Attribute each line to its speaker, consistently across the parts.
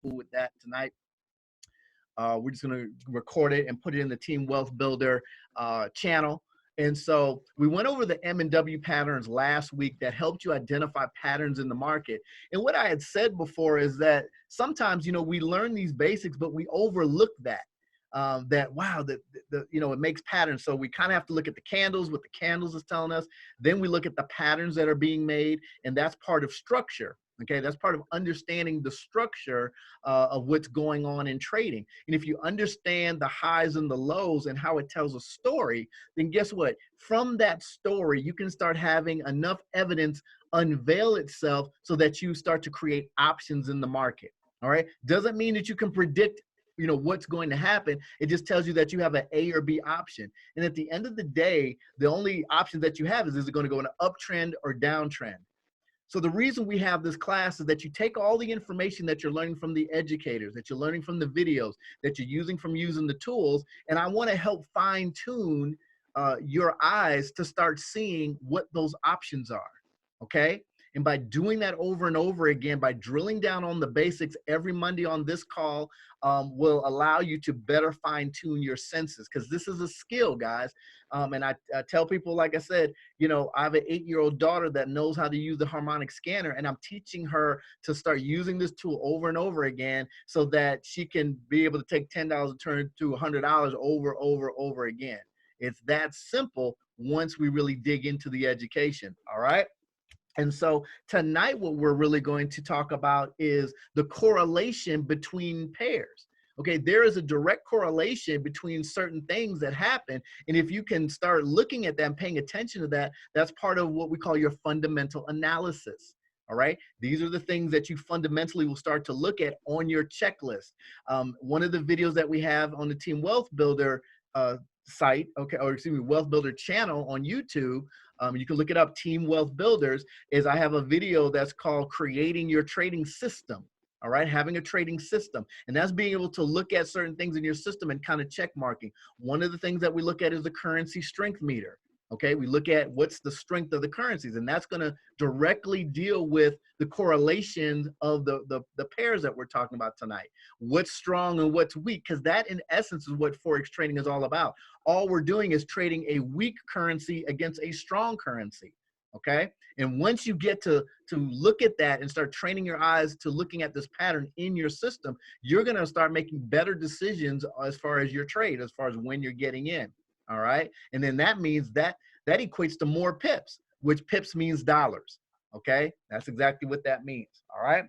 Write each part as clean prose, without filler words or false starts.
Speaker 1: with that tonight. We're just going to record it and put it in the Team Wealth Builder channel. And so we went over the M&W patterns last week that helped you identify patterns in the market. And what I had said before is that sometimes, you know, we learn these basics, but we overlook that. Wow, you know, it makes patterns. So we kind of have to look at the candles, what the candles is telling us. Then we look at the patterns that are being made, and that's part of structure. Okay, that's part of understanding the structure of what's going on in trading. And if you understand the highs and the lows and how it tells a story, then guess what? From that story, you can start having enough evidence unveil itself so that you start to create options in the market. All right, doesn't mean that you can predict, you know, what's going to happen. It just tells you that you have an A or B option. And at the end of the day, the only option that you have is it going to go in an uptrend or downtrend? So the reason we have this class is that you take all the information that you're learning from the educators, that you're learning from the videos, that you're using from using the tools, and I want to help fine tune your eyes to start seeing what those options are, okay? And by doing that over and over again, by drilling down on the basics every Monday on this call, will allow you to better fine tune your senses, because this is a skill, guys. And I tell people, like I said, you know, I have an 8-year-old daughter that knows how to use the harmonic scanner, and I'm teaching her to start using this tool over and over again so that she can be able to take $10 and turn it to $100 over again. It's that simple once we really dig into the education, all right? And so tonight, what we're really going to talk about is the correlation between pairs. Okay, there is a direct correlation between certain things that happen. And if you can start looking at that and paying attention to that, that's part of what we call your fundamental analysis. All right, these are the things that you fundamentally will start to look at on your checklist. One of the videos that we have on the Team Wealth Builder site, okay, or excuse me, Wealth Builder channel on YouTube, you can look it up, Team Wealth Builders, is I have a video that's called Creating Your Trading System. All right, having a trading system. And that's being able to look at certain things in your system and kind of check marking. One of the things that we look at is the currency strength meter. Okay, we look at what's the strength of the currencies, and that's going to directly deal with the correlations of the pairs that we're talking about tonight. What's strong and what's weak, because that in essence is what Forex trading is all about. All we're doing is trading a weak currency against a strong currency. Okay, and once you get to look at that and start training your eyes to looking at this pattern in your system, you're going to start making better decisions as far as your trade, as far as when you're getting in. All right, and then that means that equates to more pips, which pips means dollars. Okay, that's exactly what that means. All right,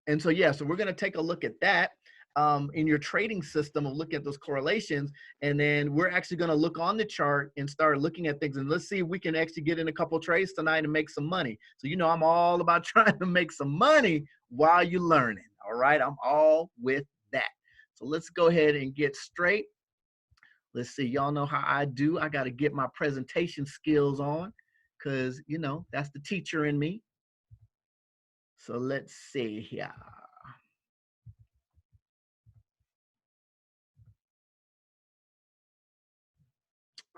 Speaker 1: and so yeah, so we're going to take a look at that in your trading system of looking at those correlations, and then we're actually going to look on the chart and start looking at things, and let's see if we can actually get in a couple trades tonight and make some money. So you know, I'm all about trying to make some money while you're learning. All right, I'm all with that. So let's go ahead and get straight. Let's see, y'all know how I do. I got to get my presentation skills on because, you know, that's the teacher in me. So let's see here.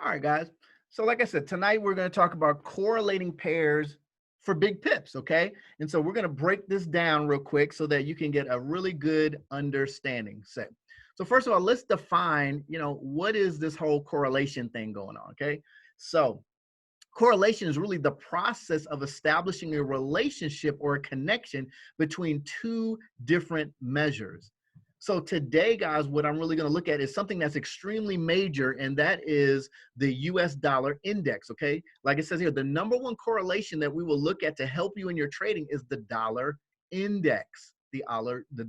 Speaker 1: All right, guys. So like I said, tonight we're going to talk about correlating pairs for big pips, okay? And so we're going to break this down real quick so that you can get a really good understanding. So first of all, let's define, you know, what is this whole correlation thing going on, okay? So correlation is really the process of establishing a relationship or a connection between two different measures. So today, guys, what I'm really going to look at is something that's extremely major, and that is the US dollar index, okay? Like it says here, the number one correlation that we will look at to help you in your trading is the dollar index, the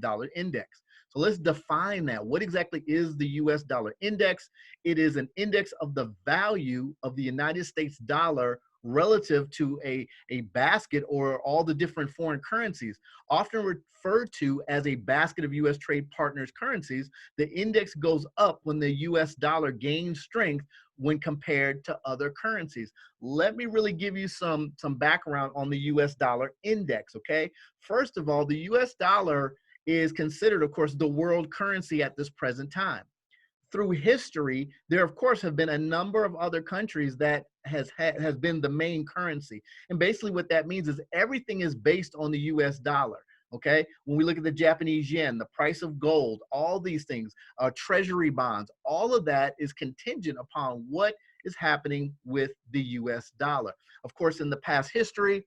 Speaker 1: dollar index. So let's define that. What exactly is the US dollar index? It is an index of the value of the United States dollar relative to a basket or all the different foreign currencies, often referred to as a basket of U.S. trade partners' currencies. The index goes up when the U.S. dollar gains strength when compared to other currencies. Let me really give you some background on the U.S. dollar index, okay? First of all, the U.S. dollar is considered, of course, the world currency at this present time. Through history, there, of course, have been a number of other countries that has been the main currency. And basically what that means is everything is based on the US dollar, Okay, when we look at the Japanese yen, the price of gold, all these things, treasury bonds, all of that is contingent upon what is happening with the US dollar. Of course, in the past history,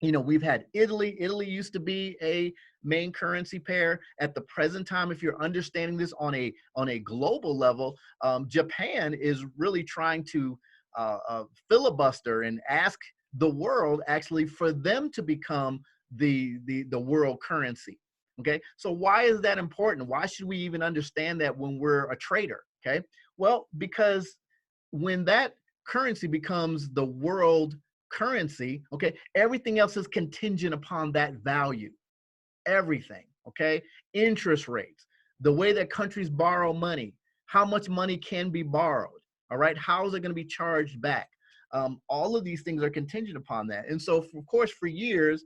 Speaker 1: we've had Italy. Italy used to be a main currency pair. At the present time, if you're understanding this on a global level, Japan is really trying to filibuster and ask the world actually for them to become the world currency. Okay, so why is that important? Why should we even understand that when we're a trader? Okay, well, because when that currency becomes the world currency, okay, everything else is contingent upon that value. Everything, okay? Interest rates, the way that countries borrow money, how much money can be borrowed, all right? How is it going to be charged back? All of these things are contingent upon that. And so, of course, for years,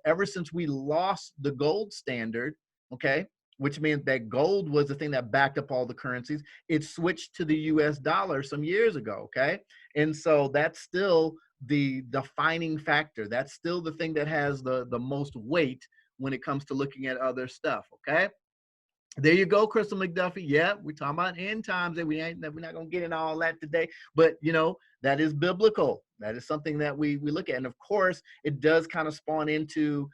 Speaker 1: ever since we lost the gold standard, okay, which means that gold was the thing that backed up all the currencies, it switched to the US dollar some years ago, okay? And so that's still the defining factor. That's still the thing that has the most weight when it comes to looking at other stuff, okay? There you go, Crystal McDuffie. Yeah, we're talking about end times, and we're not gonna get into all that today, but that is biblical. That is something that we look at, and of course, it does kind of spawn into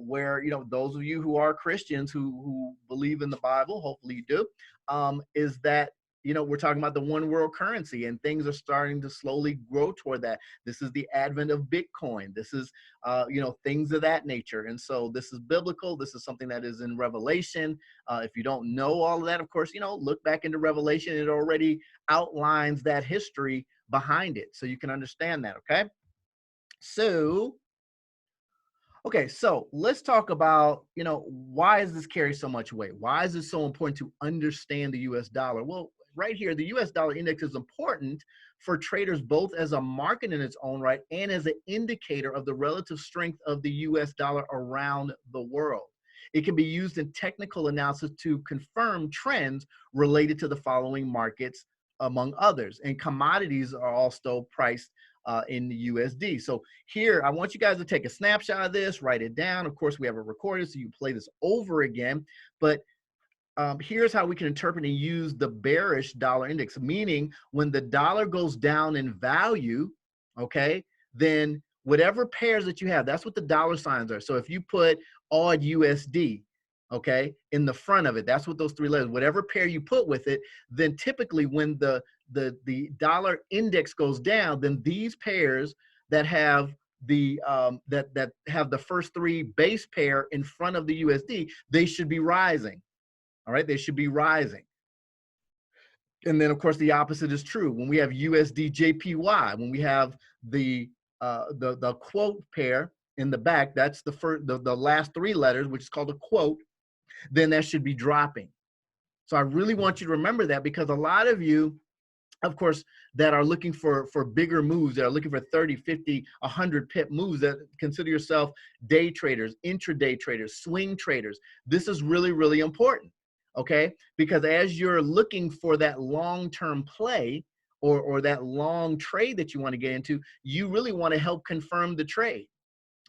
Speaker 1: where those of you who are Christians who believe in the Bible, hopefully you do, is that we're talking about the one world currency, and things are starting to slowly grow toward that. This is the advent of Bitcoin. This is things of that nature, and so this is biblical. This is something that is in Revelation. If you don't know all of that, of course, look back into Revelation. It already outlines that history behind it, so you can understand that. Okay, so let's talk about why does this carry so much weight? Why is it so important to understand the U.S. dollar? Well, right here, the U.S. dollar index is important for traders both as a market in its own right and as an indicator of the relative strength of the U.S. dollar around the world. It can be used in technical analysis to confirm trends related to the following markets, among others. And commodities are also priced in the USD. So here, I want you guys to take a snapshot of this, write it down. Of course, we have a recording, so you play this over again. But here's how we can interpret and use the bearish dollar index, meaning when the dollar goes down in value, okay, then whatever pairs that you have, that's what the dollar signs are. So if you put odd USD, okay, in the front of it, that's what those three letters, whatever pair you put with it, then typically when the dollar index goes down, then these pairs that have the that have the first three base pair in front of the USD, they should be rising. All right, they should be rising. And then, of course, the opposite is true. When we have USD JPY, when we have the quote pair in the back, that's the last three letters, which is called a quote, then that should be dropping. So I really want you to remember that, because a lot of you, of course, that are looking for bigger moves, that are looking for 30, 50, 100 pip moves, that consider yourself day traders, intraday traders, swing traders. This is really, really important, okay? Because as you're looking for that long-term play or that long trade that you want to get into, you really want to help confirm the trade,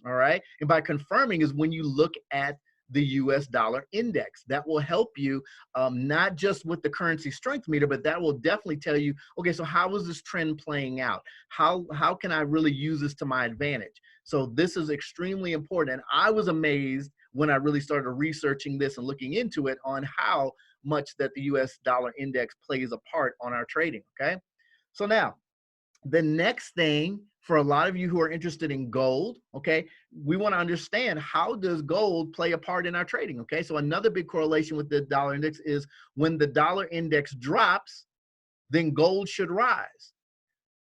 Speaker 1: all right? And by confirming is when you look at the US dollar index. That will help you not just with the currency strength meter, but that will definitely tell you, okay, so how is this trend playing out? How can I really use this to my advantage? So this is extremely important. And I was amazed when I really started researching this and looking into it on how much that the US dollar index plays a part on our trading, okay? So now, the next thing for a lot of you who are interested in gold, okay, we want to understand, how does gold play a part in our trading, okay? So another big correlation with the dollar index is when the dollar index drops, then gold should rise.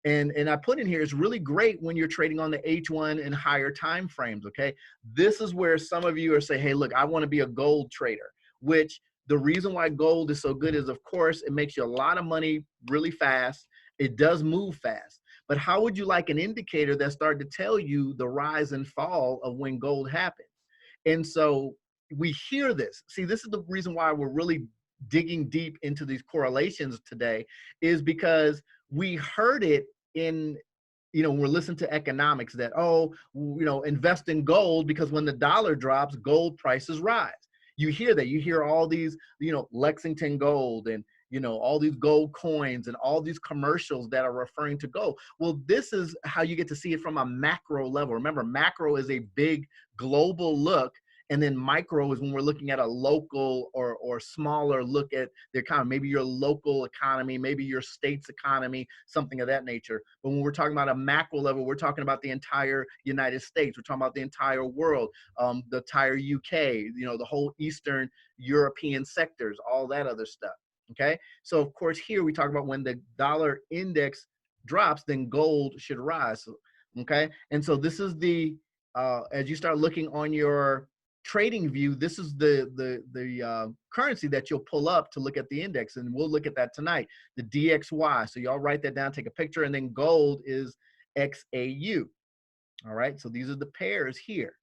Speaker 1: And I put in here, it's really great when you're trading on the H1 and higher time frames, okay? This is where some of you are saying, hey, look, I want to be a gold trader, which the reason why gold is so good is, of course, it makes you a lot of money really fast. It does move fast. But how would you like an indicator that started to tell you the rise and fall of when gold happened? And so we hear this. See, this is the reason why we're really digging deep into these correlations today, is because we heard it in when we're listening to economics that, oh, invest in gold because when the dollar drops, gold prices rise. You hear that. You hear all these, Lexington gold and, all these gold coins and all these commercials that are referring to gold. Well, this is how you get to see it from a macro level. Remember, macro is a big global look. And then micro is when we're looking at a local or smaller look at the economy, maybe your local economy, maybe your state's economy, something of that nature. But when we're talking about a macro level, we're talking about the entire United States. We're talking about the entire world, the entire UK, the whole Eastern European sectors, all that other stuff. Okay. So of course, here we talk about when the dollar index drops, then gold should rise. Okay. And so this is as you start looking on your trading view, this is the currency that you'll pull up to look at the index, and we'll look at that tonight, the DXY. So y'all write that down, take a picture, and then gold is XAU. All right, so these are the pairs here.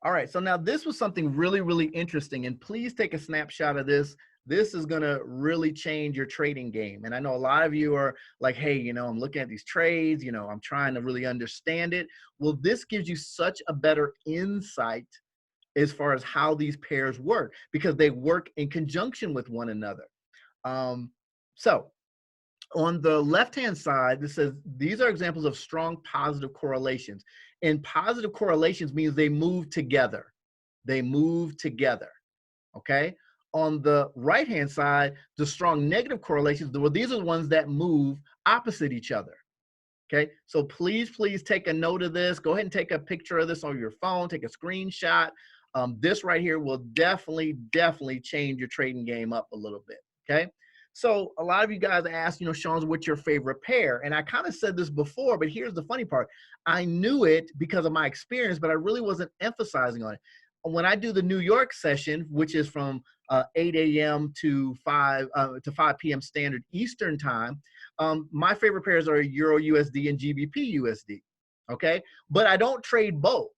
Speaker 1: All right, so now this was something really, really interesting, and please take a snapshot of this. This is gonna really change your trading game. And I know a lot of you are like, hey, I'm looking at these trades, I'm trying to really understand it. Well, this gives you such a better insight as far as how these pairs work, because they work in conjunction with one another. So on the left-hand side, this says, these are examples of strong positive correlations. And positive correlations means they move together. They move together, okay? On the right-hand side, the strong negative correlations, well, these are the ones that move opposite each other, okay? So please take a note of this. Go ahead and take a picture of this on your phone, take a screenshot. This right here will definitely change your trading game up a little bit, okay? So a lot of you guys asked, Shawn, what's your favorite pair? And I kind of said this before, but here's the funny part. I knew it because of my experience, but I really wasn't emphasizing on it. When I do the New York session, which is from 8 a.m. to 5 p.m. Standard Eastern Time, my favorite pairs are Euro USD and GBP USD, okay? But I don't trade both.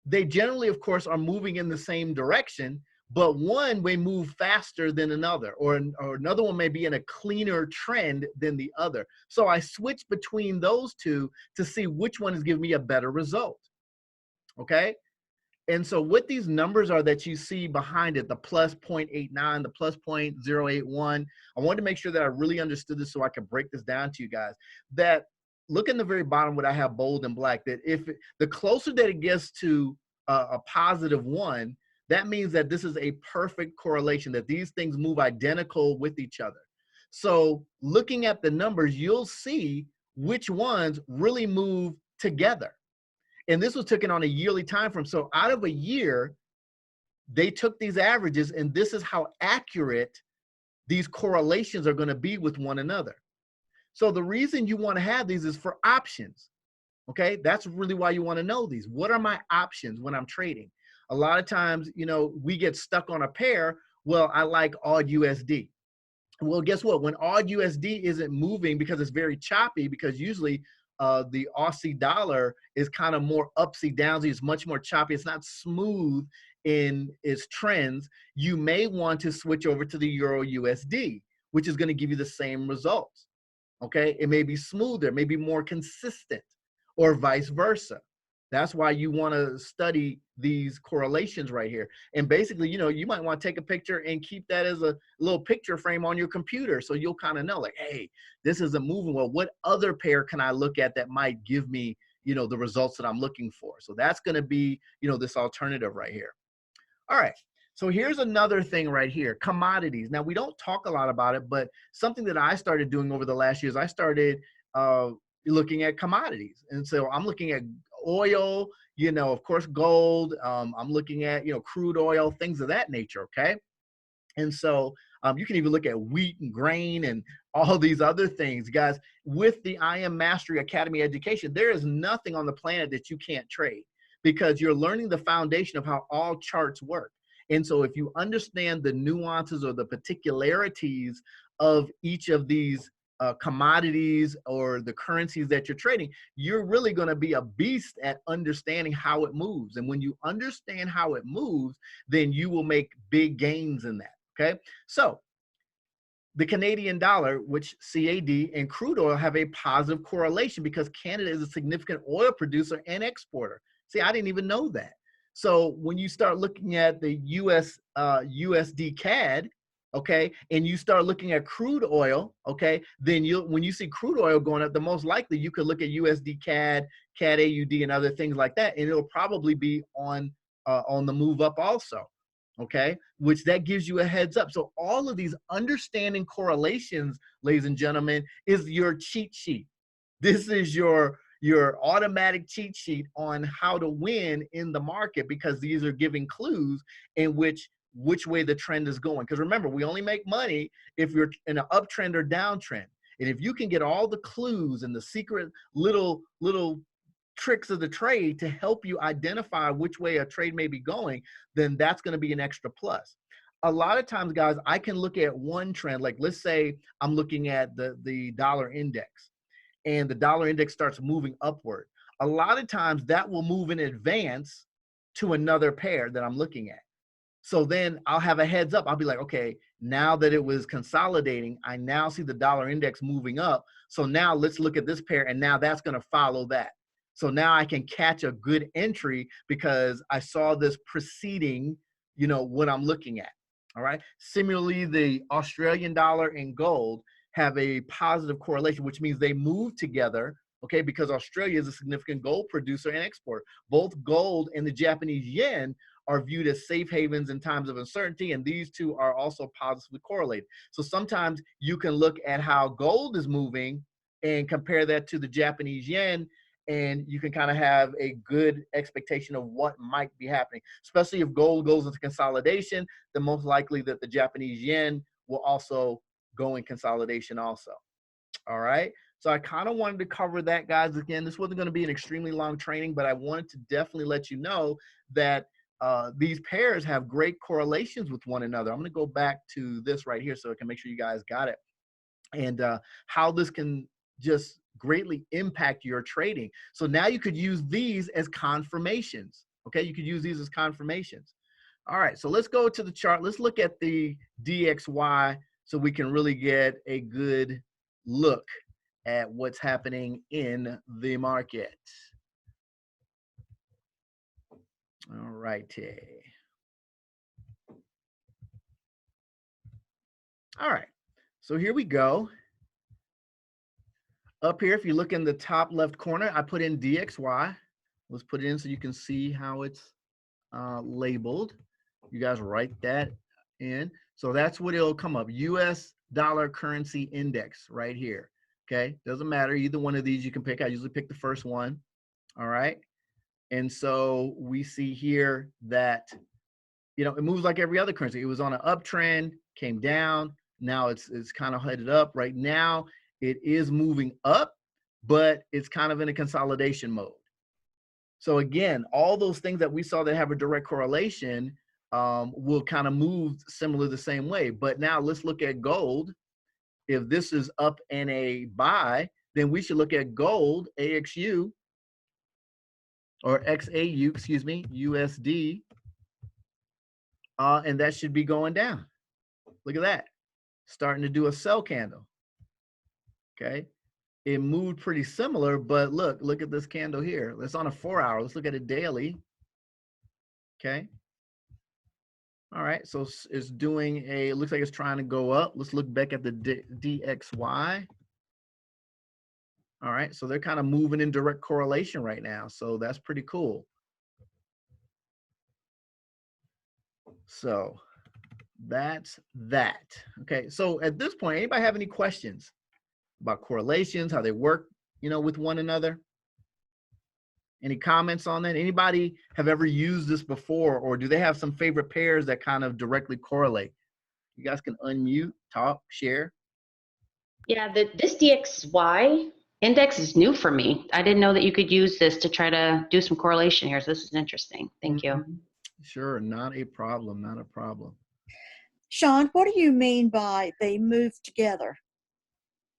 Speaker 1: They generally, of course, are moving in the same direction, but one may move faster than another, or another one may be in a cleaner trend than the other. So I switch between those two to see which one is giving me a better result, okay? And so what these numbers are that you see behind it, the plus 0.89, the plus 0.081, I wanted to make sure that I really understood this so I could break this down to you guys. That look in the very bottom what I have bold and black, that if the closer that it gets to a positive one, that means that this is a perfect correlation, that these things move identical with each other. So looking at the numbers, you'll see which ones really move together. And this was taken on a yearly time frame. So out of a year, they took these averages, and this is how accurate these correlations are going to be with one another. So the reason you want to have these is for options. Okay, that's really why you want to know these. What are my options when I'm trading? A lot of times, we get stuck on a pair. Well, I like odd USD. Well, guess what? When odd USD isn't moving because it's very choppy, because usually the Aussie dollar is kind of more upsy downsy. It's much more choppy. It's not smooth in its trends. You may want to switch over to the Euro USD, which is going to give you the same results. Okay, it may be smoother, maybe more consistent, or vice versa. That's why you want to study these correlations right here. And basically, you might want to take a picture and keep that as a little picture frame on your computer, so you'll kind of know, like, hey, this isn't moving well. What other pair can I look at that might give me, the results that I'm looking for? So that's going to be, this alternative right here. All right. So here's another thing right here, commodities. Now, we don't talk a lot about it, but something that I started doing over the last years, I started looking at commodities. And so I'm looking at oil, of course, gold. I'm looking at, crude oil, things of that nature, okay? And so you can even look at wheat and grain and all these other things. Guys, with the I Am Mastery Academy education, there is nothing on the planet that you can't trade, because you're learning the foundation of how all charts work. And so if you understand the nuances or the particularities of each of these commodities or the currencies that you're trading, you're really going to be a beast at understanding how it moves. And when you understand how it moves, then you will make big gains in that. Okay. So the Canadian dollar, which CAD, and crude oil have a positive correlation because Canada is a significant oil producer and exporter. See, I didn't even know that. So when you start looking at the USD CAD, okay, and you start looking at crude oil, okay, then when you see crude oil going up, the most likely you could look at USD CAD, CAD AUD, and other things like that, and it'll probably be on the move up also. Okay, which that gives you a heads up. So all of these understanding correlations, ladies and gentlemen, is your cheat sheet. This is your automatic cheat sheet on how to win in the market, because these are giving clues in which way the trend is going. Because remember, we only make money if you're in an uptrend or downtrend. And if you can get all the clues and the secret little tricks of the trade to help you identify which way a trade may be going, then that's going to be an extra plus. A lot of times, guys, I can look at one trend, like let's say I'm looking at the dollar index, and the dollar index starts moving upward. A lot of times that will move in advance to another pair that I'm looking at. So then I'll have a heads up. I'll be like, okay, now that it was consolidating, I now see the dollar index moving up. So now let's look at this pair, and now that's going to follow that. So now I can catch a good entry because I saw this preceding, what I'm looking at. All right. Similarly, the Australian dollar and gold have a positive correlation, which means they move together. Okay, because Australia is a significant gold producer and exporter. Both gold and the Japanese yen are viewed as safe havens in times of uncertainty, and these two are also positively correlated. So sometimes you can look at how gold is moving and compare that to the Japanese yen, and you can kind of have a good expectation of what might be happening. Especially if gold goes into consolidation, then most likely that the Japanese yen will also go in consolidation also. All right. So I kind of wanted to cover that, guys. Again, this wasn't going to be an extremely long training, but I wanted to definitely let you know that these pairs have great correlations with one another. I'm going to go back to this right here so I can make sure you guys got it, and how this can just greatly impact your trading. So now you could use these as confirmations. Okay, you could use these as confirmations. All right, so let's go to the chart. Let's look at the DXY so we can really get a good look at what's happening in the market. All righty. All right, so here we go. Up here, if you look in the top left corner, I put in DXY. Let's put it in so you can see how it's labeled. You guys write that in. So that's what it'll come up. US dollar currency index right here. Okay, doesn't matter. Either one of these you can pick. I usually pick the first one. All right. And so we see here that, it moves like every other currency. It was on an uptrend, came down. Now it's kind of headed up. Right now, it is moving up, but it's kind of in a consolidation mode. So again, all those things that we saw that have a direct correlation will kind of move similar the same way. But now let's look at gold. If this is up and a buy, then we should look at gold, AXU, or XAU, excuse me, USD, and that should be going down. Look at that, starting to do a sell candle. Okay, it moved pretty similar, but look at this candle here. Let's on a 4 hour. Let's look at it daily. Okay. All right, so it's doing it looks like it's trying to go up. Let's look back at the DXY. All right, so they're kind of moving in direct correlation right now. So that's pretty cool. So that's that. Okay, so at this point, anybody have any questions about correlations, how they work, with one another? Any comments on that? Anybody have ever used this before, or do they have some favorite pairs that kind of directly correlate? You guys can unmute, talk, share.
Speaker 2: Yeah, this DXY index is new for me. I didn't know that you could use this to try to do some correlation here. So this is interesting. Thank you.
Speaker 1: Sure, not a problem, not a problem.
Speaker 3: Shawn, what do you mean by they move together?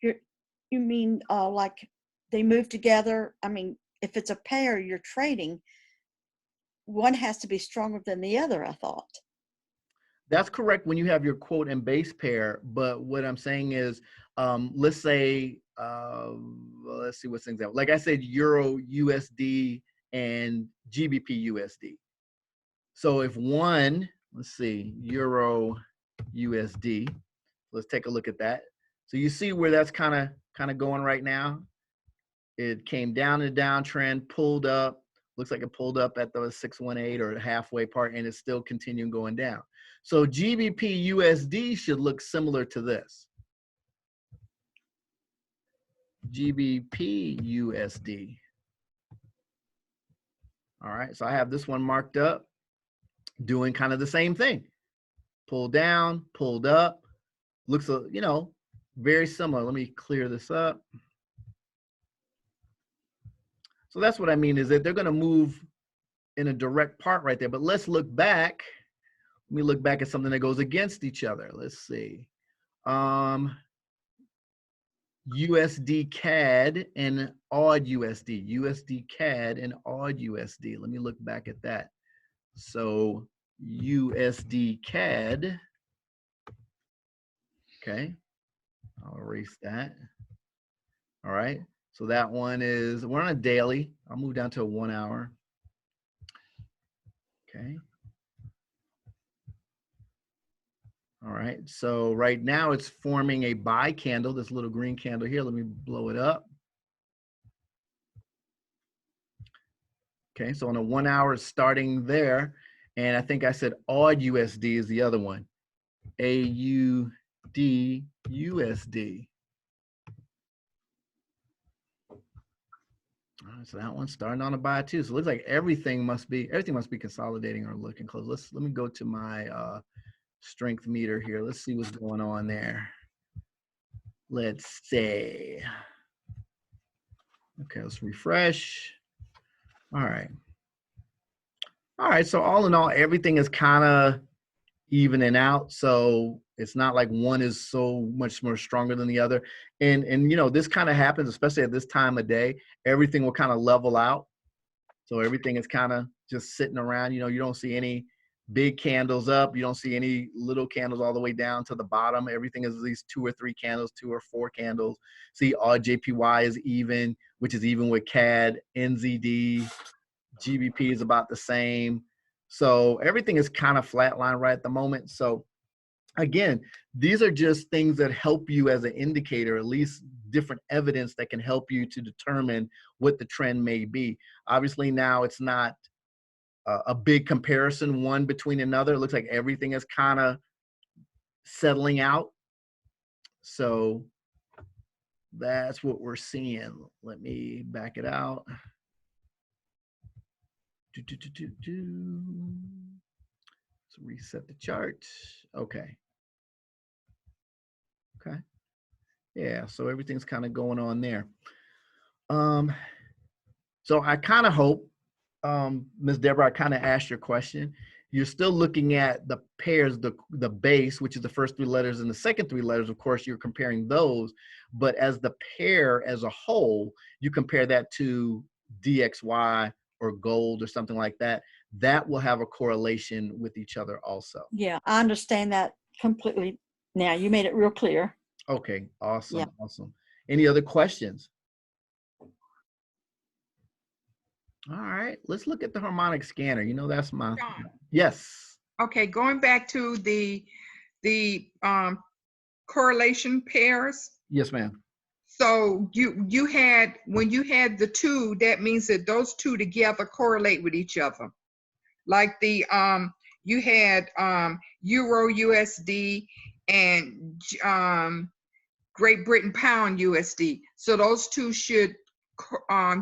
Speaker 3: You mean like they move together? I mean, if it's a pair you're trading, one has to be stronger than the other, I thought.
Speaker 1: That's correct when you have your quote and base pair. But what I'm saying is, let's say, let's see what's example. Like I said, Euro USD and GBP USD. So if one, let's see, Euro USD, let's take a look at that. So you see where that's kind of going right now. It came down in a downtrend, pulled up. Looks like it pulled up at the 618 or halfway part, and it's still continuing going down. So GBP USD should look similar to this. GBP USD. All right, so I have this one marked up, doing kind of the same thing. Pulled down, pulled up. Looks, you know, very similar. Let me clear this up. So that's what I mean, is that they're going to move in a direct part right there. But let's look back. Let me look back at something that goes against each other. Let's see. USD CAD and odd USD. USD CAD and odd USD. Let me look back at that. So USD CAD. Okay. I'll erase that. All right. So that one is, we're on a daily. I'll move down to a 1 hour. Okay. All right. So right now it's forming a buy candle, this little green candle here. Let me blow it up. Okay. So on a 1 hour, it's starting there. And I think I said odd USD is the other one. AUD USD. All right, so that one's starting on a buy too. So it looks like everything must be consolidating or looking close. Let me go to my strength meter here. Let's see what's going on there. Let's see. Okay, let's refresh. All right. All right, so all in all, everything is kind of evening out. So it's not like one is so much more stronger than the other. And you know, this kind of happens, especially at this time of day. Everything will kind of level out. So everything is kind of just sitting around. You know, you don't see any big candles up. You don't see any little candles all the way down to the bottom. Everything is at least 2 or 3 candles, 2 or 4 candles. See, odd JPY is even, which is even with CAD, NZD, GBP is about the same. So everything is kind of flatline right at the moment. So again, these are just things that help you as an indicator, at least different evidence that can help you to determine what the trend may be. Obviously now it's not a big comparison one between another. It looks like everything is kind of settling out. So that's what we're seeing. Let me back it out. Let's reset the chart. Okay. Okay. Yeah, so everything's kind of going on there. So I kind of hope, Ms. Deborah, I kind of asked your question. You're still looking at the pairs, the base, which is the first 3 letters, and the second 3 letters. Of course, you're comparing those. But as the pair as a whole, you compare that to DXY or gold or something like that. That will have a correlation with each other also.
Speaker 3: Yeah, I understand that completely now. You made it real clear.
Speaker 1: Okay, awesome,
Speaker 3: Yeah.
Speaker 1: awesome. Any other questions? All right, let's look at the harmonic scanner. You know, that's my,
Speaker 4: Shawn.
Speaker 1: yes.
Speaker 4: Okay, going back to the correlation pairs.
Speaker 1: Yes, ma'am.
Speaker 4: So you had, when you had the 2, that means that those 2 together correlate with each other. Like the you had Euro USD and Great Britain Pound USD. So those 2 should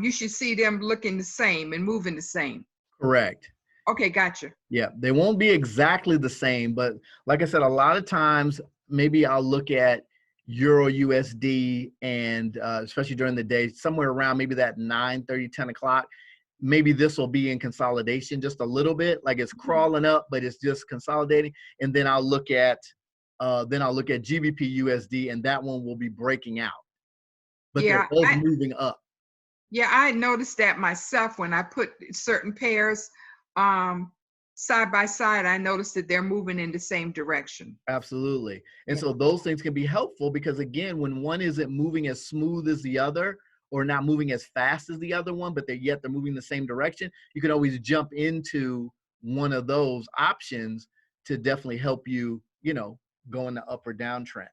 Speaker 4: you should see them looking the same and moving the same.
Speaker 1: Correct.
Speaker 4: Okay, gotcha.
Speaker 1: Yeah, they won't be exactly the same, but like I said, a lot of times maybe I'll look at Euro USD and especially during the day, somewhere around maybe that 9:30, 10 o'clock. Maybe this will be in consolidation just a little bit, like it's crawling up, but it's just consolidating. And then I'll look at GBP USD, and that one will be breaking out. But
Speaker 4: Yeah,
Speaker 1: they're both moving up.
Speaker 4: Yeah, I noticed that myself when I put certain pairs side by side, I noticed that they're moving in the same direction.
Speaker 1: Absolutely. And
Speaker 4: Yeah.
Speaker 1: so those things can be helpful because, again, when one isn't moving as smooth as the other or not moving as fast as the other one, but they're moving the same direction, you can always jump into one of those options to definitely help you, go in the up or down trend.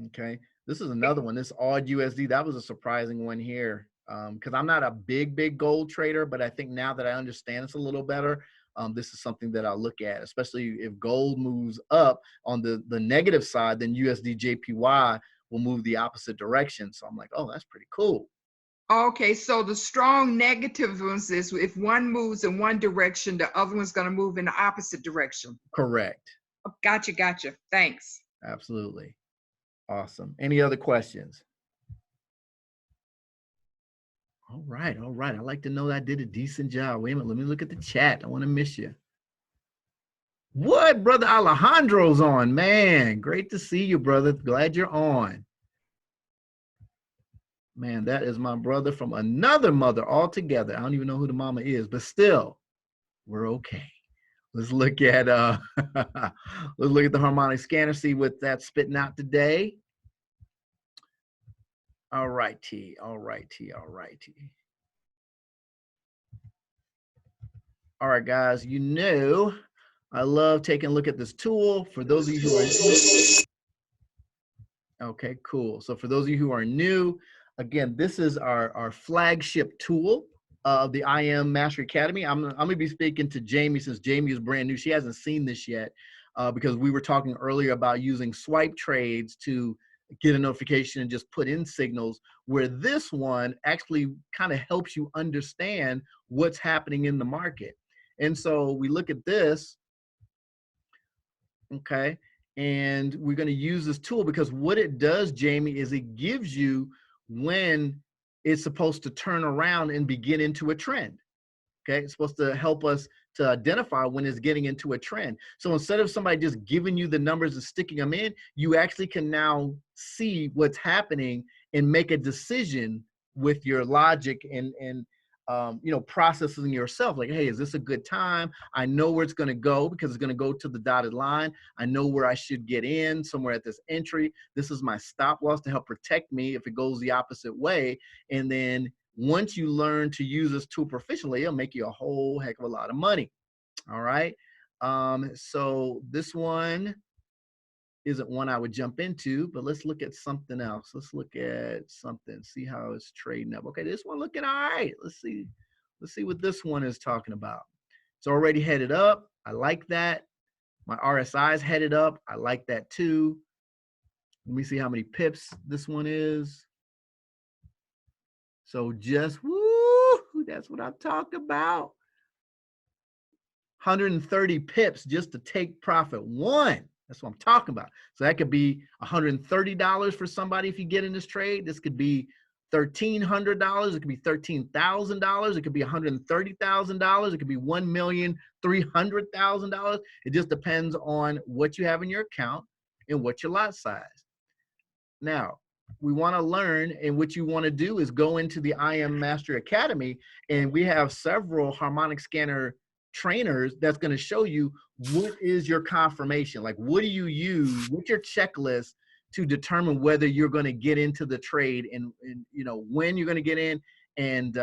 Speaker 1: Okay. This is another one. This odd USD. That was a surprising one here. Because I'm not a big gold trader, but I think now that I understand this a little better, this is something that I'll look at, especially if gold moves up on the negative side, then USD JPY will move the opposite direction. So I'm like, oh, that's pretty cool.
Speaker 4: Okay, so the strong negative ones is if one moves in one direction, the other one's going to move in the opposite direction.
Speaker 1: Correct.
Speaker 4: Oh, gotcha. Thanks.
Speaker 1: Absolutely. Awesome. Any other questions? All right. I like to know that I did a decent job. Wait a minute. Let me look at the chat. I want to miss you. What? Brother Alejandro's on, man. Great to see you, brother. Glad you're on. Man, that is my brother from another mother altogether. I don't even know who the mama is, but still, we're okay. Let's look at let's look at the harmonic scanner, see what that's spitting out today. All righty. All right, guys, I love taking a look at this tool. For those of you who are okay, cool. So for those of you who are new, again, this is our flagship tool of the IM Mastery Academy. I'm going to be speaking to Jamie since Jamie is brand new. She hasn't seen this yet because we were talking earlier about using swipe trades to get a notification and just put in signals, where this one actually kind of helps you understand what's happening in the market. And so we look at this, okay, and we're going to use this tool because what it does, Jamie, is it gives you when it's supposed to turn around and begin into a trend. Okay, it's supposed to help us to identify when it's getting into a trend. So instead of somebody just giving you the numbers and sticking them in, you actually can now see what's happening and make a decision with your logic and processing yourself. Like, hey, is this a good time? I know where it's going to go because it's going to go to the dotted line. I know where I should get in, somewhere at this entry. This is my stop loss to help protect me if it goes the opposite way. And then once you learn to use this tool proficiently, it'll make you a whole heck of a lot of money. All right. So this one isn't one I would jump into, but let's look at something else. Let's look at something, see how it's trading up. Okay, this one looking all right. Let's see what this one is talking about. It's already headed up. I like that. My RSI is headed up. I like that too. Let me see how many pips this one is. So just, woo, that's what I'm talking about. 130 pips just to take profit one. That's what I'm talking about. So that could be $130 for somebody if you get in this trade. This could be $1,300. It could be $13,000. It could be $130,000. It could be $1,300,000. It just depends on what you have in your account and what your lot size. Now, we want to learn, and what you want to do is go into the IM Master Academy, and we have several harmonic scanner trainers that's going to show you what is your confirmation. Like, what do you use? What's your checklist to determine whether you're going to get into the trade and when you're going to get in and,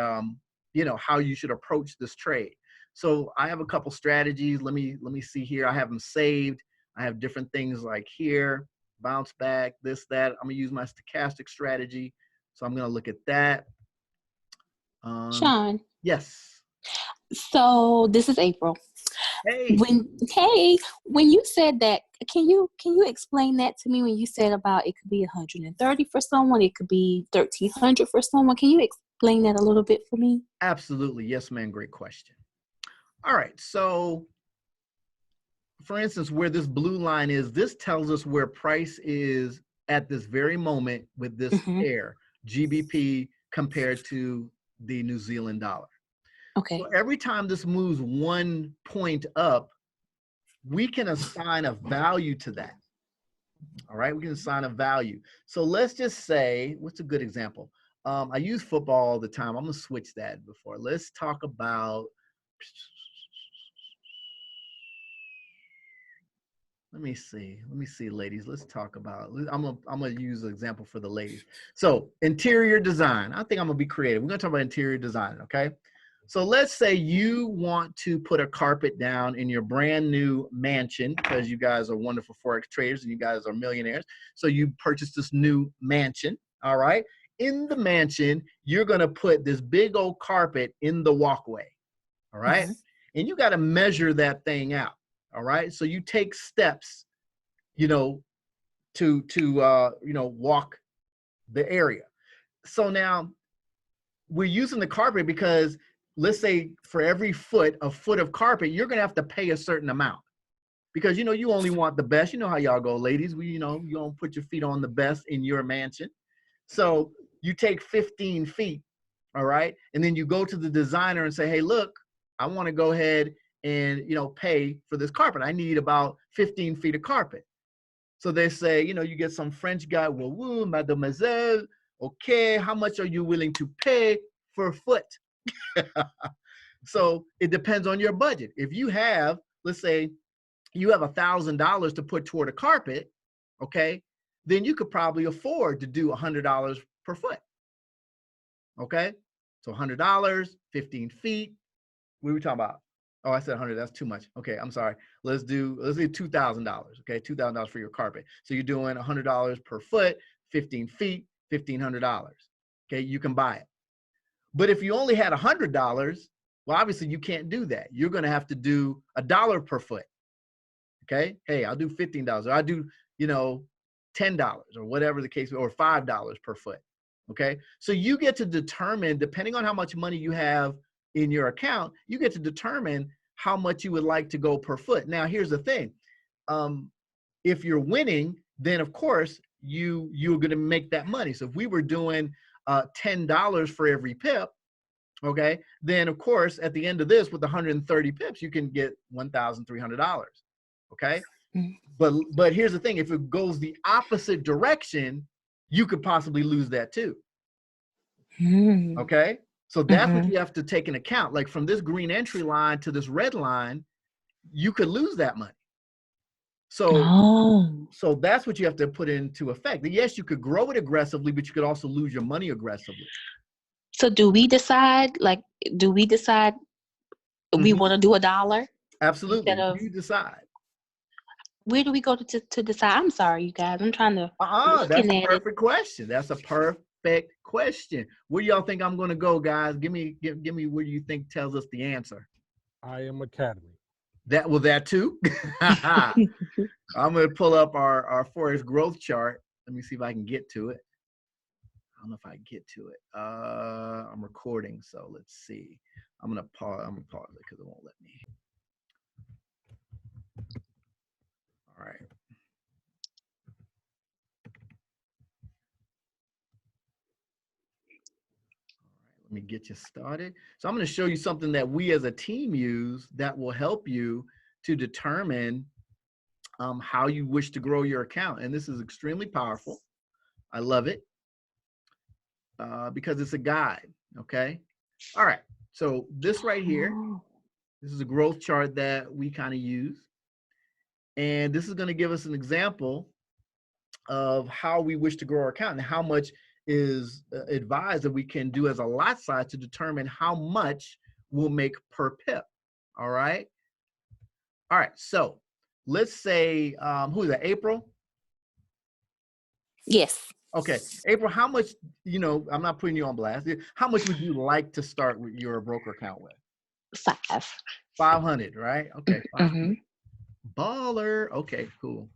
Speaker 1: how you should approach this trade. So I have a couple strategies. Let me see here. I have them saved. I have different things like here. Bounce back, this, that. I'm gonna use my stochastic strategy. So I'm gonna look at that.
Speaker 5: Shawn.
Speaker 1: Yes.
Speaker 5: So this is April.
Speaker 1: Hey.
Speaker 5: When you said that, can you explain that to me? When you said about it could be 130 for someone, it could be 1,300 for someone. Can you explain that a little bit for me?
Speaker 1: Absolutely. Yes, ma'am. Great question. All right. So for instance, where this blue line is, this tells us where price is at this very moment with this pair, GBP compared to the New Zealand dollar.
Speaker 5: Okay.
Speaker 1: So every time this moves 1 point up, we can assign a value to that. All right, we can assign a value. So let's just say, what's a good example? I use football all the time. I'm gonna switch that before. Let's talk about Let me see, ladies. Let's talk about. I'm gonna use an example for the ladies. So interior design. I think I'm gonna be creative. We're gonna talk about interior design. Okay. So let's say you want to put a carpet down in your brand new mansion because you guys are wonderful Forex traders and you guys are millionaires. So you purchased this new mansion. All right. In the mansion, you're gonna put this big old carpet in the walkway. All right. And you got to measure that thing out. All right. So you take steps, you know, to walk the area. So now we're using the carpet because let's say for every foot of carpet, you're going to have to pay a certain amount because, you know, you only want the best. You know how y'all go, ladies. You don't put your feet on the best in your mansion. So you take 15 feet. All right. And then you go to the designer and say, hey, look, I want to go ahead and, pay for this carpet. I need about 15 feet of carpet. So they say, you get some French guy, woo, mademoiselle, okay, how much are you willing to pay for a foot? So it depends on your budget. If you have, let's say you have $1,000 to put toward a carpet, okay, then you could probably afford to do $100 per foot. Okay, so $100, 15 feet. What were we talking about? Oh, I said 100. That's too much. Okay, I'm sorry. Let's do $2,000. Okay, $2,000 for your carpet. So you're doing $100 per foot, 15 feet, $1,500. Okay, you can buy it. But if you only had $100, well, obviously you can't do that. You're going to have to do $1 per foot. Okay, hey, I'll do $15. Or I'll do $10 or whatever the case, or $5 per foot. Okay, so you get to determine, depending on how much money you have in your account, you get to determine how much you would like to go per foot. Now, here's the thing. If you're winning, then of course you're going to make that money. So if we were doing $10 for every pip, okay, then of course at the end of this with 130 pips, you can get $1,300. Okay. But here's the thing. If it goes the opposite direction, you could possibly lose that too. Okay. So that's what you have to take into account. Like from this green entry line to this red line, you could lose that money. So, so that's what you have to put into effect. Yes, you could grow it aggressively, but you could also lose your money aggressively.
Speaker 5: So do we decide we want to do $1?
Speaker 1: Absolutely. You decide.
Speaker 5: Where do we go to decide? I'm sorry, you guys. I'm trying to.
Speaker 1: That's a perfect question. That's a perfect question. Where do y'all think I'm going to go, guys? Give me where you think tells us the answer.
Speaker 6: I Am Academy.
Speaker 1: That too. I'm going to pull up our Forex growth chart. Let me see if I can get to it. I don't know if I can get to it. I'm recording, so let's see. I'm going to pause it because it won't let me. All right. Let me get you started. So I'm going to show you something that we as a team use that will help you to determine how you wish to grow your account. And this is extremely powerful. I love it because it's a guide. Okay. All right. So this right here, this is a growth chart that we kind of use. And this is going to give us an example of how we wish to grow our account and how much is advised that we can do as a lot size to determine how much we'll make per pip. All right. All right. So let's say, who is that? April?
Speaker 5: Yes.
Speaker 1: Okay. April, how much, I'm not putting you on blast. How much would you like to start with your broker account with? 500, right? Okay. Baller. Okay, cool.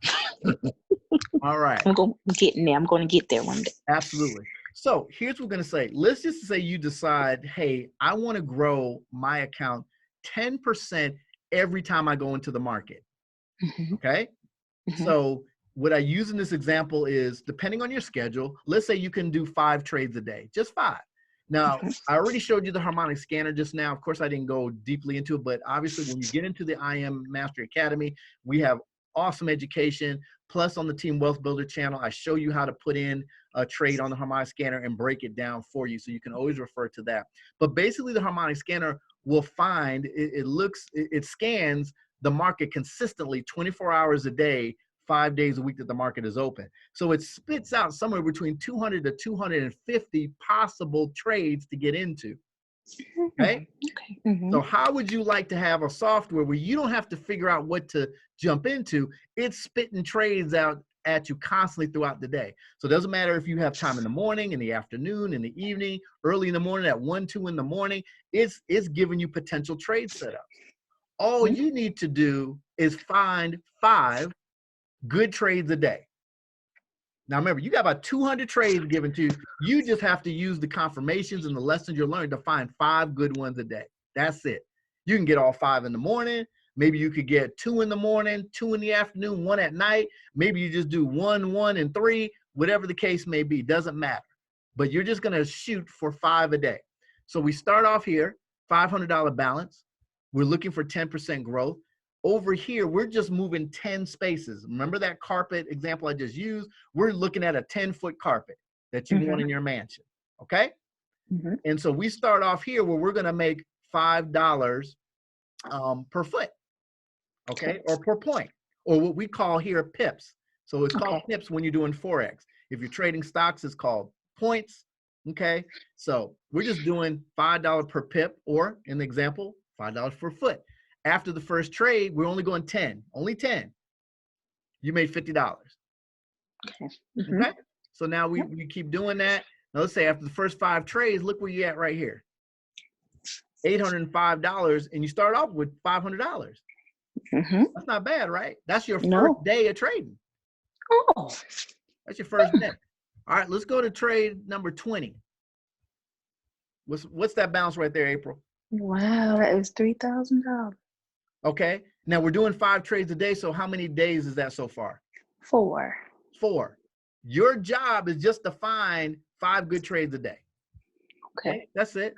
Speaker 1: All right.
Speaker 5: I'm going to get there one day.
Speaker 1: Absolutely. So here's what we're going to say. Let's just say you decide, hey, I want to grow my account 10% every time I go into the market. Okay. So what I use in this example is, depending on your schedule, let's say you can do 5 trades a day, just 5. Now, I already showed you the harmonic scanner just now. Of course, I didn't go deeply into it, but obviously when you get into the IM Mastery Academy, we have awesome education. Plus on the Team Wealth Builder channel, I show you how to put in a trade on the harmonic scanner and break it down for you. So you can always refer to that. But basically the harmonic scanner will find it scans the market consistently 24 hours a day, 5 days a week that the market is open. So it spits out somewhere between 200 to 250 possible trades to get into. Okay.
Speaker 5: Okay. Mm-hmm.
Speaker 1: So how would you like to have a software where you don't have to figure out what to jump into? It's spitting trades out at you constantly throughout the day. So it doesn't matter if you have time in the morning, in the afternoon, in the evening, early in the morning, at 1, 2 in the morning, it's giving you potential trade setups. All you need to do is find 5 good trades a day. Now remember, you got about 200 trades given to you. You just have to use the confirmations and the lessons you're learning to find 5 good ones a day. That's it. You can get all 5 in the morning. Maybe you could get 2 in the morning, 2 in the afternoon, 1 at night. Maybe you just do 1, 1, and 3, whatever the case may be. Doesn't matter. But you're just going to shoot for 5 a day. So we start off here, $500 balance. We're looking for 10% growth. Over here, we're just moving 10 spaces. Remember that carpet example I just used? We're looking at a 10-foot carpet that you want in your mansion, okay? And so we start off here where we're going to make $5 per foot, okay, or per point, or what we call here PIPS. So it's called PIPS when you're doing Forex. If you're trading stocks, it's called points, okay? So we're just doing $5 per PIP, or in the example, $5 per foot. After the first trade, we're only going 10, only 10. You made $50. Okay. So now we keep doing that. Now let's say after the first 5 trades, look where you're at right here. $805, and you start off with $500. That's not bad, right? That's your first day of trading.
Speaker 5: Oh.
Speaker 1: That's your first day. All right, let's go to trade number 20. What's that balance right there, April?
Speaker 5: Wow, that is $3,000.
Speaker 1: Okay. Now we're doing 5 trades a day. So how many days is that so far?
Speaker 5: 4.
Speaker 1: 4. Your job is just to find 5 good trades a day.
Speaker 5: Okay.
Speaker 1: That's it.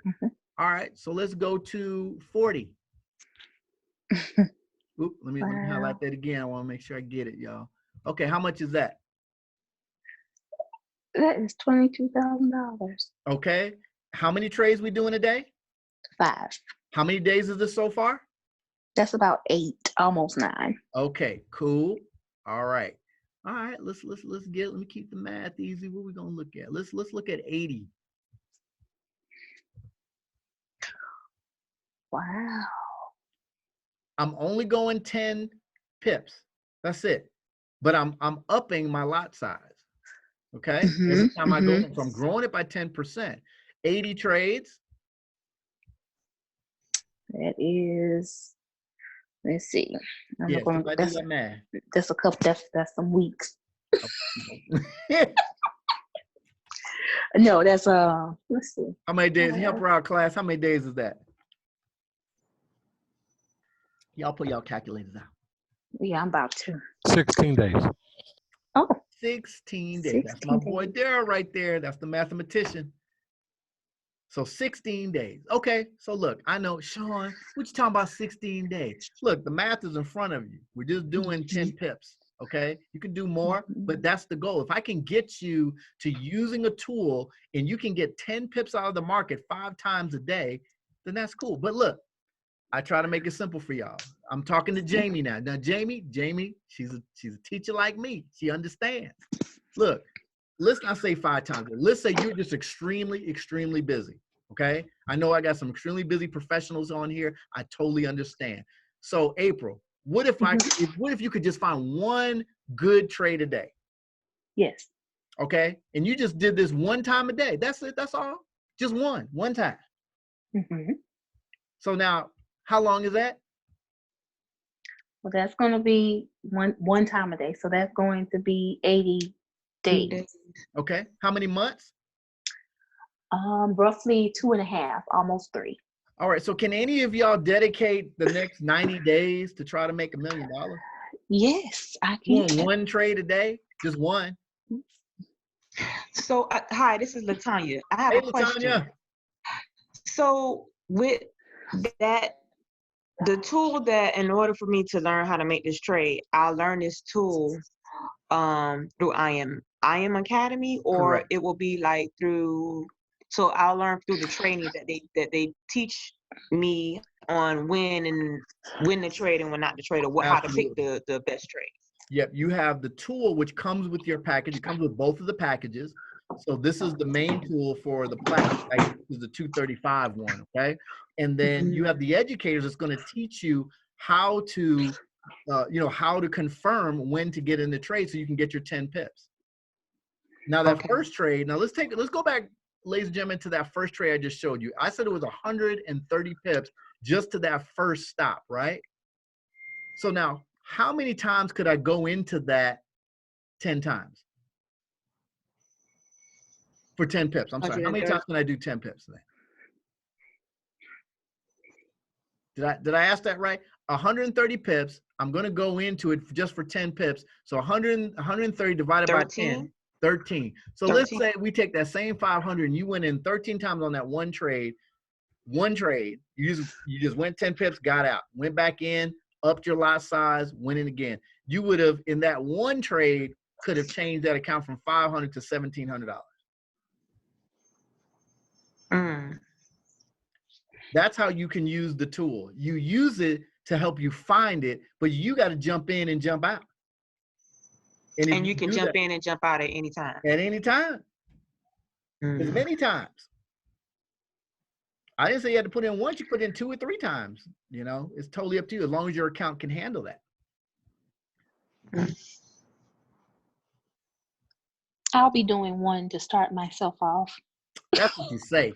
Speaker 1: All right. So let's go to 40. Oop, let me highlight that again. I want to make sure I get it, y'all. Okay. How much is that?
Speaker 5: That is $22,000.
Speaker 1: Okay. How many trades we doing a day?
Speaker 5: 5.
Speaker 1: How many days is this so far?
Speaker 5: That's about 8, almost 9.
Speaker 1: Okay, cool. All right. All right, let me keep the math easy. What are we gonna look at? Let's look at 80.
Speaker 5: Wow.
Speaker 1: I'm only going 10 pips. That's it. But I'm upping my lot size. Okay. Every time I go, so I'm growing it by 10%. 80 trades.
Speaker 5: That is, let's see.
Speaker 1: Yes, if I do that math.
Speaker 5: That's a couple. That's some weeks. No, that's let's see.
Speaker 1: How many days? Help her out, class. How many days is that? Y'all put y'all calculators out.
Speaker 5: Yeah, I'm about to.
Speaker 6: 16 days.
Speaker 5: Oh.
Speaker 1: 16 days. That's my boy Daryl right there. That's the mathematician. So 16 days. Okay, so look, I know, Shawn, what you talking about 16 days? Look, the math is in front of you. We're just doing 10 pips, okay? You can do more, but that's the goal. If I can get you to using a tool and you can get 10 pips out of the market 5 times a day, then that's cool. But look, I try to make it simple for y'all. I'm talking to Jamie now. Now, Jamie, she's a teacher like me. She understands. Look, let's not say 5 times. Let's say you're just extremely, extremely busy. Okay. I know I got some extremely busy professionals on here. I totally understand. So April, what if you could just find 1 good trade a day?
Speaker 5: Yes.
Speaker 1: Okay. And you just did this 1 time a day. That's it. That's all. Just one time. So now, how long is that?
Speaker 5: Well, that's going to be one time a day. So that's going to be 80 days.
Speaker 1: Okay. How many months?
Speaker 5: Roughly 2.5, almost 3.
Speaker 1: All right. So can any of y'all dedicate the next 90 days to try to make $1 million?
Speaker 5: Yes, I can.
Speaker 1: Doing 1 trade a day? Just 1.
Speaker 7: So, hi, this is Latanya. I have a question.
Speaker 1: Latanya.
Speaker 7: So with that, the tool that in order for me to learn how to make this trade, I'll learn this tool through IM Academy, or It will be like through, so I'll learn through the training that they teach me on when to trade and when not to trade, or how to pick
Speaker 1: Absolutely.
Speaker 7: the best trade.
Speaker 1: Yep, you have the tool which comes with your package. It comes with both of the packages. So this is the main tool for the platinum package, which is the 235 one, okay? And then you have the educators that's going to teach you how to, how to confirm when to get in the trade so you can get your 10 pips. Now that
Speaker 7: Okay.
Speaker 1: first trade, let's go back, ladies and gentlemen, to that first trade I just showed you. I said it was 130 pips just to that first stop, right? So now, how many times could I go into that 10 times? For 10 pips. I'm sorry. How many
Speaker 7: 130.
Speaker 1: times can I do 10 pips then? Did I ask that right? 130 pips. I'm going to go into it just for 10 pips. So 130 divided by 10, 13. So let's
Speaker 7: 13.
Speaker 1: say we take that same 500 and you went in 13 times on that one trade. You just went 10 pips, got out, went back in, upped your lot size, went in again. You would have, in that one trade, could have changed that account from $500 to $1,700.
Speaker 7: Mm.
Speaker 1: That's how you can use the tool. You use it to help you find it, but you got to jump in and jump out.
Speaker 7: And you can jump in and jump out at any time.
Speaker 1: At any time. As many times. I didn't say you had to put in once, you put in 2 or 3 times. It's totally up to you as long as your account can handle that.
Speaker 5: I'll be doing one to start myself off.
Speaker 1: That's what you say.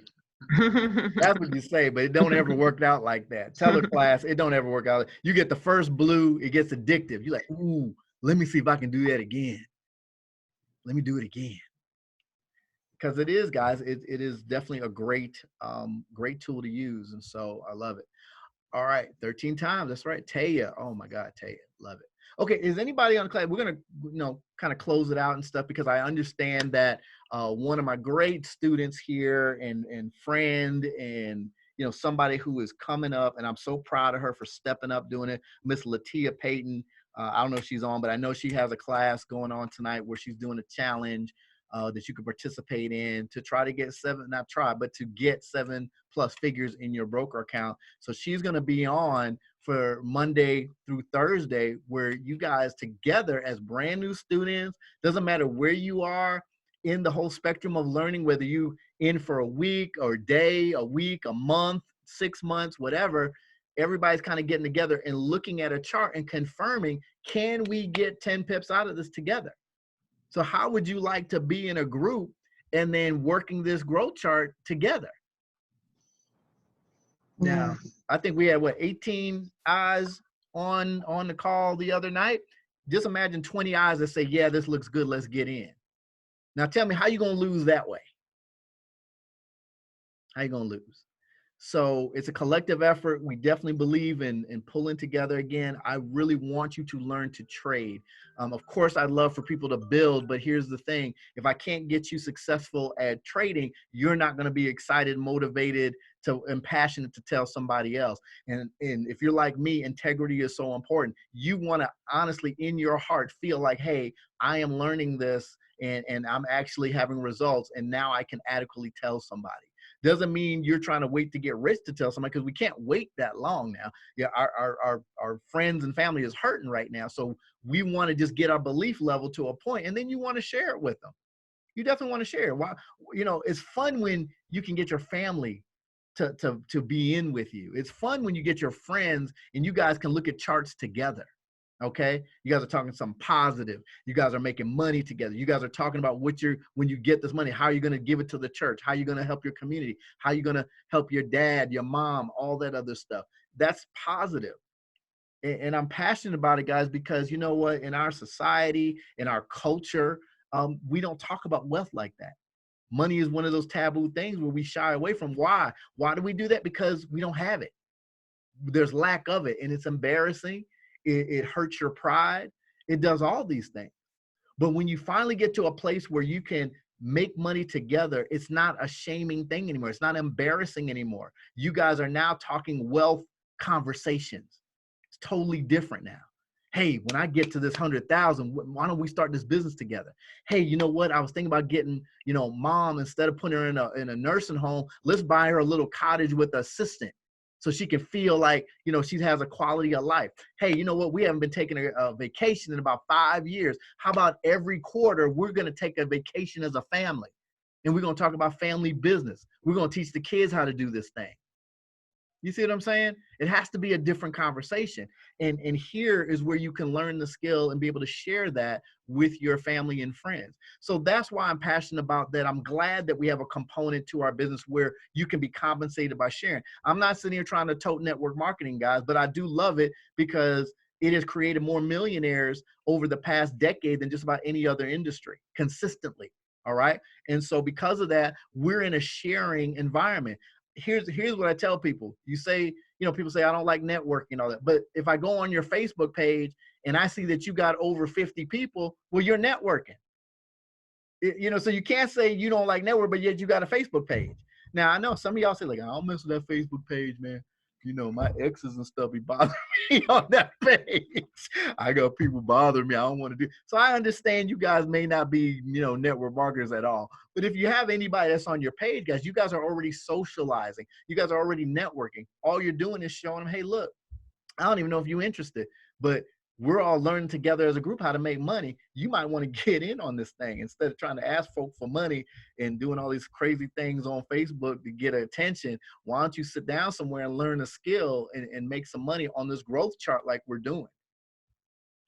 Speaker 1: That's what you say, but it don't ever work out like that. Tell the class, it don't ever work out. You get the first blue, it gets addictive. You're like, ooh, let me see if I can do that again. Let me do it again. Because it is, guys, it is definitely a great tool to use. And so I love it. All right, 13 times. That's right. Taya. Oh my God, Taya. Love it. Okay, is anybody on the class? We're gonna, kind of close it out and stuff because I understand that one of my great students here and friend and somebody who is coming up, and I'm so proud of her for stepping up doing it, Miss Latia Payton. I don't know if she's on, but I know she has a class going on tonight where she's doing a challenge that you can participate in to try to get to get 7+ figures in your broker account. So she's going to be on for Monday through Thursday, where you guys together as brand new students, doesn't matter where you are in the whole spectrum of learning, whether you in for a week or a week, a month, 6 months, whatever, everybody's kind of getting together and looking at a chart and confirming, can we get 10 pips out of this together? So how would you like to be in a group and then working this growth chart together? Now, I think we had 18 eyes on the call the other night. Just imagine 20 eyes that say, yeah, this looks good, let's get in. Now tell me, how you gonna lose that way? How you gonna lose? So it's a collective effort. We definitely believe in pulling together again. I really want you to learn to trade. Of course, I'd love for people to build, but here's the thing. If I can't get you successful at trading, you're not going to be excited, motivated, and passionate to tell somebody else. And if you're like me, integrity is so important. You want to honestly, in your heart, feel like, hey, I am learning this and I'm actually having results, and now I can adequately tell somebody. Doesn't mean you're trying to wait to get rich to tell somebody, because we can't wait that long now. Yeah, our friends and family is hurting right now. So we want to just get our belief level to a point, and then you want to share it with them. You definitely want to share it. Why? It's fun when you can get your family to be in with you. It's fun when you get your friends and you guys can look at charts together. Okay, you guys are talking something positive. You guys are making money together. You guys are talking about when you get this money, how are you going to give it to the church? How are you going to help your community? How are you going to help your dad, your mom, all that other stuff? That's positive. And I'm passionate about it, guys, because you know what? In our society, in our culture, we don't talk about wealth like that. Money is one of those taboo things where we shy away from. Why? Why do we do that? Because we don't have it. There's lack of it, and it's embarrassing. It hurts your pride. It does all these things. But when you finally get to a place where you can make money together, it's not a shaming thing anymore. It's not embarrassing anymore. You guys are now talking wealth conversations. It's totally different now. Hey, when I get to this 100,000, why don't we start this business together? Hey, you know what? I was thinking about getting, mom, instead of putting her in a nursing home, let's buy her a little cottage with an assistant. so she can feel like, you know, she has a quality of life. Hey, you know what? We haven't been taking a vacation in about 5 years. How about every quarter we're going to take a vacation as a family? And we're going to talk about family business. We're going to teach the kids how to do this thing. You see what I'm saying? It has to be a different conversation. And here is where you can learn the skill and be able to share that with your family and friends. So that's why I'm passionate about that. I'm glad that we have a component to our business where you can be compensated by sharing. I'm not sitting here trying to tote network marketing, guys, but I do love it because it has created more millionaires over the past decade than just about any other industry consistently. All right. And so because of that, we're in a sharing environment. Here's what I tell people. You say, you know, people say, I don't like networking and all that. But if I go on your Facebook page and I see that you got over 50 people, well, you're networking. You know, so you can't say you don't like network, but yet you got a Facebook page. Now, I know some of y'all say, like, I don't mess with that Facebook page, man. You know, my exes and stuff be bothering me on that page. I got people bothering me. I don't want to do. So I understand you guys may not be, you know, network marketers at all. But if you have anybody that's on your page, guys, you guys are already socializing. You guys are already networking. All you're doing is showing them, hey, look, I don't even know if you're interested, but we're all learning together as a group how to make money. You might want to get in on this thing instead of trying to ask folk for money and doing all these crazy things on Facebook to get attention. Why don't you sit down somewhere and learn a skill and make some money on this growth chart like we're doing?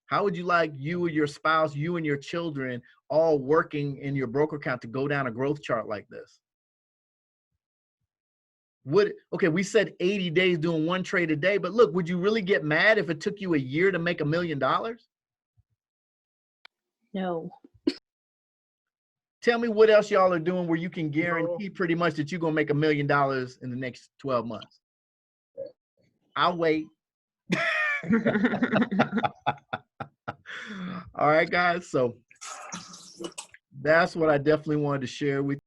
Speaker 1: How would you like you and your spouse, you and your children all working in your broker account to go down a growth chart like this? Okay, we said 80 days doing one trade a day, but look, would you really get mad if it took you a year to make $1 million?
Speaker 5: No.
Speaker 1: Tell me what else y'all are doing where you can guarantee pretty much that you're going to make $1 million in the next 12 months. I'll wait. All right, guys. So that's what I definitely wanted to share with you.